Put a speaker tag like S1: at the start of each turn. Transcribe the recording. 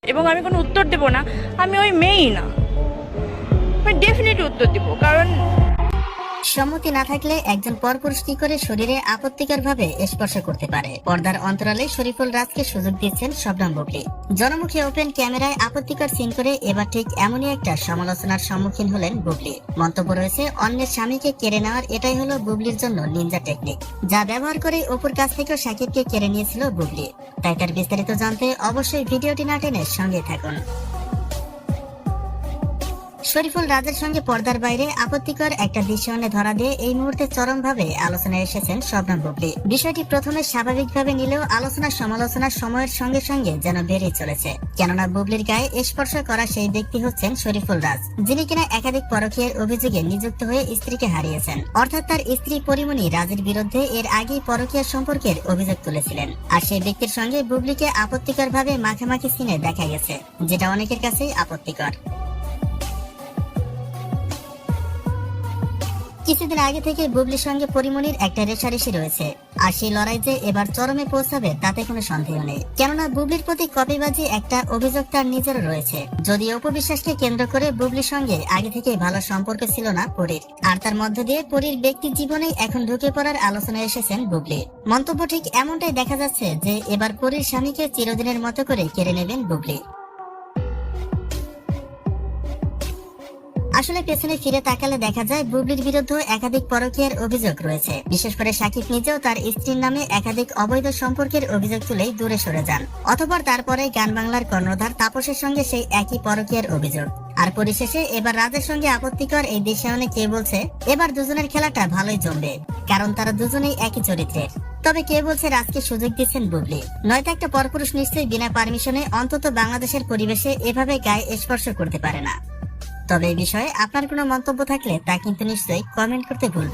S1: এবং আমি কোনো উত্তর দেব না, আমি ওই মেয়েই না। আমি ডেফিনেটলি উত্তর দেব, কারণ
S2: সম্মতি না থাকলে একজন পরপুরুষ কি করে শরীরে আপত্তিকর ভাবে স্পর্শ করতে পারে? পর্দার অন্তরালে শরীফুল রাজকে সুযোগ দিচ্ছেন শবনম বুবলি। জনমুখী ওপেন ক্যামেরায় আপত্তিকর সিন করে এবার ঠিক এমনই একটা সমালোচনার সম্মুখীন হলেন বুবলি। মন্তব্য রয়েছে, অন্যের স্বামীকে কেড়ে নেওয়ার এটাই হলো বুবলির জন্য নিনজা টেকনিক, যা ব্যবহার করে অপুর কাছ থেকেও সাকিবকে কেড়ে নিয়েছিল বুবলি। তাই তার বিস্তারিত জানতে অবশ্যই ভিডিওটি না টেনে সঙ্গে থাকুন। শরীফুল রাজের সঙ্গে পর্দার বাইরে আপত্তিকর একটা দৃশ্যায়নে ধরা দিয়ে এই মুহূর্তে চরমভাবে আলোচনায় এসেছেন শবনম বুবলি। বিষয়টি প্রথমে স্বাভাবিকভাবে নিলেও আলোচনা সমালোচনা সময়ের সঙ্গে সঙ্গে যেন বেড়েই চলেছে। কেননা বুবলির গায়ে স্পর্শ করা সেই ব্যক্তি হচ্ছেন শরীফুল রাজ, যিনি কিনা একাধিক পরকীয়ার অভিযোগে নিযুক্ত হয়ে স্ত্রীকে হারিয়েছেন। অর্থাৎ তার স্ত্রী পরিমণি রাজের বিরুদ্ধে এর আগেই পরকীয়া সম্পর্কের অভিযোগ তুলেছিলেন। আর সেই ব্যক্তির সঙ্গে বুবলিকে আপত্তিকর ভাবে মাখামাখি সিনে দেখা গেছে, যেটা অনেকের কাছেই আপত্তিকর। কিছুদিন আগে থেকে বুবলির সঙ্গে পরিমণির একটা রেষারেষি রয়েছে, আর সেই লড়াই যে এবার চরমে পৌঁছাবে তাতে কোনো সন্দেহ নেই। কেননা বুবলির প্রতি কপিবাজি একটা অভিযোগ তার নিজেরও রয়েছে। যদি অপবিশ্বাসকে কেন্দ্র করে বুবলির সঙ্গে আগে থেকে ভালো সম্পর্ক ছিল না পরীর, আর তার মধ্য দিয়ে পরীর ব্যক্তি জীবনে এখন ঢুকে পড়ার আলোচনায় এসেছেন বুবলি। মন্তব্য ঠিক এমনটাই দেখা যাচ্ছে যে এবার পরীর স্বামীকে চিরদিনের মতো করে কেড়ে নেবেন বুবলি। আসলে পেছনে ফিরে তাকালে দেখা যায় বুবলির বিরুদ্ধে একাধিক পরকীয়ার অভিযোগ রয়েছে। বিশেষ করে সাকিব নিজেও তার স্ত্রীর নামে একাধিক অবৈধ সম্পর্কের অভিযোগ তুলেই দূরে সরে যান। অতঃপর তারপরে গান বাংলার কর্ণধার তাপসের সঙ্গে সেই একই পরকীয়ার অভিযোগ। আর পরিশেষে এবার রাজের সঙ্গে আপত্তিকর এই দৃশ্যায়নে কে বলছে এবার দুজনের খেলাটা ভালোই জমবে, কারণ তারা দুজনেই একই চরিত্রের। তবে কে বলছে রাজকে সুযোগ দিচ্ছেন বুবলি? নয়তো একটা পরপুরুষ নিশ্চয়ই বিনা পারমিশনে অন্তত বাংলাদেশের পরিবেশে এভাবে গায়ে স্পর্শ করতে পারে না। তবে এই বিষয়ে আপনার কোনো মন্তব্য থাকলে তা কিন্তু নিশ্চয়ই কমেন্ট করতে ভুলবেন না।